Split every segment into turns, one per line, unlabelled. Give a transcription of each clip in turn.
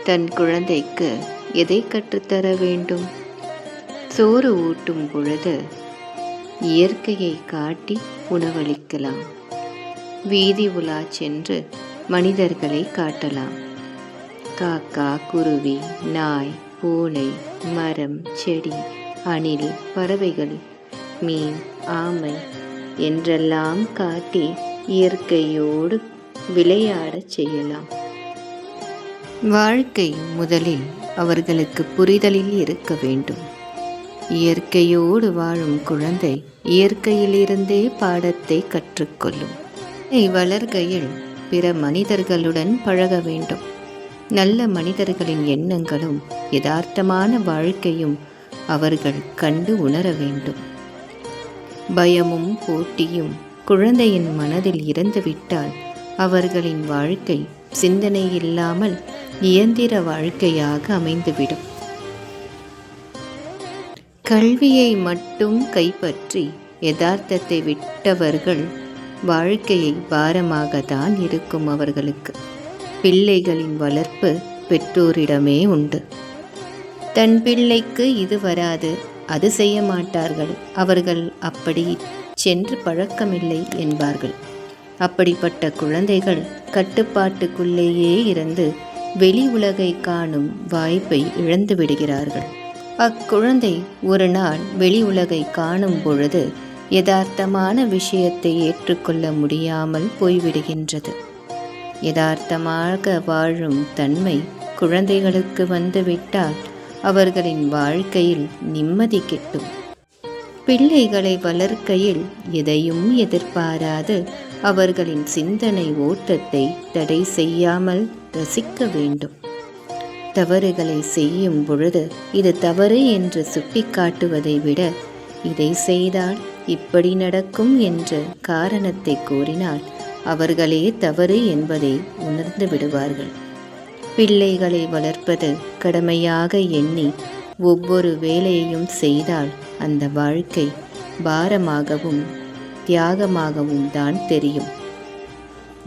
தன் குழந்தைக்கு எதை கற்றுத்தர வேண்டும்? சோறு ஊட்டும் பொழுது இயற்கையை காட்டி உணவளிக்கலாம். வீதி உலா சென்று மனிதர்களை காட்டலாம். காக்கா, குருவி, நாய், பூனை, மரம், செடி, அணில், பறவைகள், மீன், ஆமை என்றெல்லாம் காட்டி இயற்கையோடு விளையாடச் செய்யலாம். வாழ்க்கை முதலில் அவர்களுக்கு புரிதலில் இருக்க வேண்டும். இயற்கையோடு வாழும் குழந்தை இயற்கையிலிருந்தே பாடத்தை கற்றுக்கொள்ளும். வளர்கையில் பிற மனிதர்களுடன் பழக வேண்டும். நல்ல மனிதர்களின் எண்ணங்களும் யதார்த்தமான வாழ்க்கையும் அவர்கள் கண்டு உணர வேண்டும். பயமும் போட்டியும் குழந்தையின் மனதில் இறந்துவிட்டால் அவர்களின் வாழ்க்கை சிந்தனை இல்லாமல் இயந்திர வாழ்க்கையாக அமைந்துவிடும். கல்வியை மட்டும் கைப்பற்றி யதார்த்தத்தை விட்டவர்கள் வாழ்க்கையை பாரமாகத்தான் இருக்கும். அவர்களுக்கு பிள்ளைகளின் வளர்ப்பு பெற்றோரிடமே உண்டு. தன் பிள்ளைக்கு இது வராது, அது செய்ய மாட்டார்கள், அவர்கள் அப்படி சென்று பழக்கமில்லை என்பார்கள். அப்படிப்பட்ட குழந்தைகள் கட்டுப்பாட்டுக்குள்ளேயே இருந்து வெளி உலகை காணும் வாய்ப்பை இழந்து விடுகிறார்கள். அக்குழந்தை ஒரு நாள் வெளி உலகை காணும் பொழுது யதார்த்தமான விஷயத்தை ஏற்றுக்கொள்ள முடியாமல் போய்விடுகின்றது. யதார்த்தமாக வாழும் தன்மை குழந்தைகளுக்கு வந்துவிட்டால் அவர்களின் வாழ்க்கையில் நிம்மதி கிட்டும். பிள்ளைகளை வளர்க்கையில் எதையும் எதிர்பாராது அவர்களின் சிந்தனை ஓட்டத்தை தடை செய்யாமல் ரசிக்க வேண்டும். தவறுகளை செய்யும் பொழுது இது தவறு என்று சுட்டிக்காட்டுவதை விட இதை செய்தால் இப்படி நடக்கும் என்ற காரணத்தை கூறினால் அவர்களே தவறு என்பதை உணர்ந்து விடுவார்கள். பிள்ளைகளை வளர்ப்பது கடமையாக எண்ணி ஒவ்வொரு வேலையையும் செய்தால் அந்த வாழ்க்கை பாரமாகவும் தியாகமாகவும் தான் தெரியும்.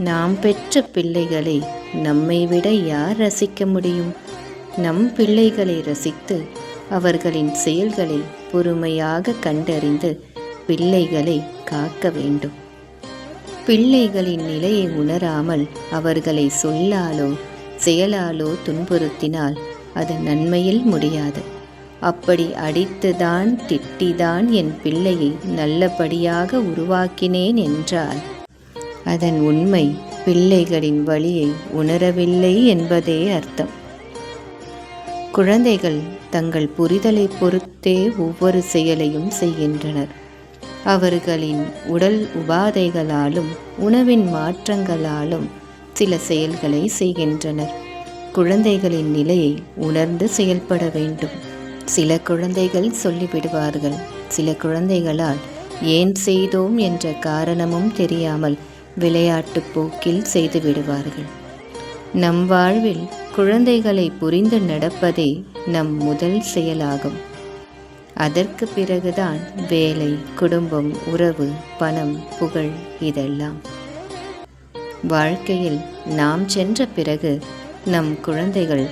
நாம் பெற்ற பிள்ளைகளை நம்மை விட யார் ரசிக்க முடியும்? நம் பிள்ளைகளை ரசித்து அவர்களின் செயல்களை பொறுமையாக கண்டறிந்து பிள்ளைகளை காக்க வேண்டும். பிள்ளைகளின் நிலையை உணராமல் அவர்களை சொல்லாலோ செயலாலோ துன்புறுத்தினால் அது நன்மையில் முடியாது. அப்படி அடித்துதான் திட்டிதான் என் பிள்ளையை நல்லபடியாக உருவாக்கினேன் என்றால் அதன் உண்மை பிள்ளைகளின் வலியை உணரவில்லை என்பதே அர்த்தம். குழந்தைகள் தங்கள் புரிதலை பொறுத்தே ஒவ்வொரு செயலையும் செய்கின்றனர். அவர்களின் உடல் உபாதைகளாலும் உணவின் மாற்றங்களாலும் சில செயல்களை செய்கின்றனர். குழந்தைகளின் நிலையை உணர்ந்து செயல்பட வேண்டும். சில குழந்தைகள் சொல்லிவிடுவார்கள். சில குழந்தைகளால் ஏன் செய்தோம் என்ற காரணமும் தெரியாமல் விளையாட்டு போக்கில் செய்து விடுவார்கள். நம் வாழ்வில் குழந்தைகளை புரிந்து நடப்பதே நம் முதல் செயலாகும். அதற்கு பிறகுதான் வேலை, குடும்பம், உறவு, பணம், புகழ் இதெல்லாம். வாழ்க்கையில் நாம் சென்ற பிறகு நம் குழந்தைகள்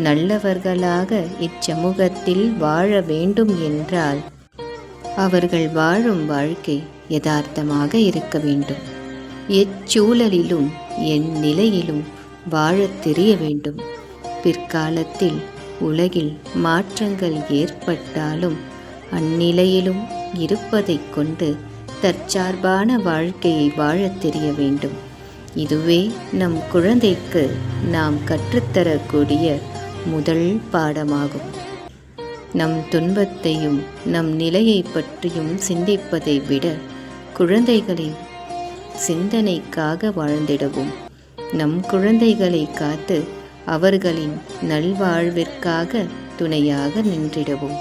நல்லவர்களாக இச்சமூகத்தில் வாழ வேண்டும் என்றால் அவர்கள் வாழும் வாழ்க்கை யதார்த்தமாக இருக்க வேண்டும். எச்சூழலிலும் என் நிலையிலும் வாழத் தெரிய வேண்டும். பிற்காலத்தில் உலகில் மாற்றங்கள் ஏற்பட்டாலும் அந்நிலையிலும் இருப்பதைக் கொண்டு தற்சார்பான வாழ்க்கையை வாழத் தெரிய வேண்டும். இதுவே நம் குழந்தைக்கு நாம் கற்றுத்தரக்கூடிய முதல் பாடமாகும். நம் துன்பத்தையும் நம் நிலையை பற்றியும் சிந்திப்பதை விட குழந்தைகளின் சிந்தனைக்காக வாழ்ந்திடவும், நம் குழந்தைகளை காத்து அவர்களின் நல்வாழ்விற்காக துணையாக நின்றிடவும்.